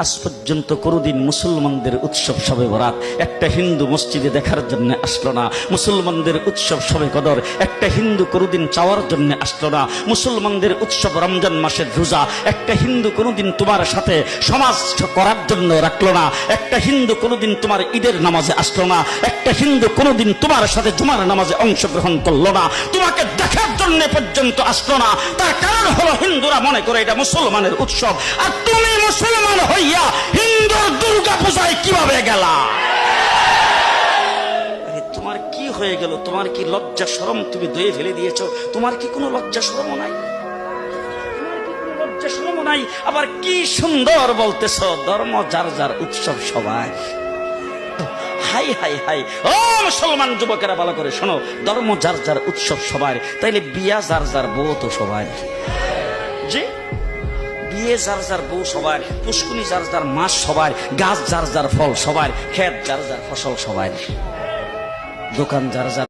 আজ পর্যন্ত কোনোদিন মুসলমানদের উৎসব শবে বরাত একটা হিন্দু মসজিদে দেখার জন্য আসলো না, মুসলমানদের উৎসব শবে কদর একটা হিন্দু কোনোদিন চাওয়ার জন্য আসলো না, মুসলমানদের উৎসব রমজান মাসের রোজা একটা হিন্দু কোনোদিন তোমার সাথে সমাজ করার জন্য রাখলো না, একটা হিন্দু কোনোদিন তোমার ঈদের নামাজে আসলো না, একটা হিন্দু কোনোদিন তোমার সাথে জুমার নামাজে অংশগ্রহণ করলো না, তোমাকে দেখার জন্য পর্যন্ত আসলো না। তার কারণ হলো হিন্দুরা মনে করে এটা মুসলমানের উৎসব, আর তুমি মুসলমান হইয়া হিন্দুর দুর্গা পূজায় কিভাবে গেলা? তোমার কি হয়ে গেল? তোমার কি লজ্জা শরম তুমি ধুয়ে ফেলে দিয়েছো? তোমার কি কোনো লজ্জা শরম নাই? লজ্জা শরম নাই? আবার কি সুন্দর বলতেছ, ধর্ম যার যার উৎসব সবাই। হাই হাই হাই, ও মুসলমান যুবকেরা ভালো করে শোনো, ধর্ম যার যার উৎসব সবার, তাইলে বিয়া যার যার বউ তো সবার। জি, বিয়ে যার যার বউ সবার, পুষ্কুনি যার যার মাস সবার, গাছ যার যার ফল সবার, ক্ষেত যার যার ফসল সবার, দোকান যার যার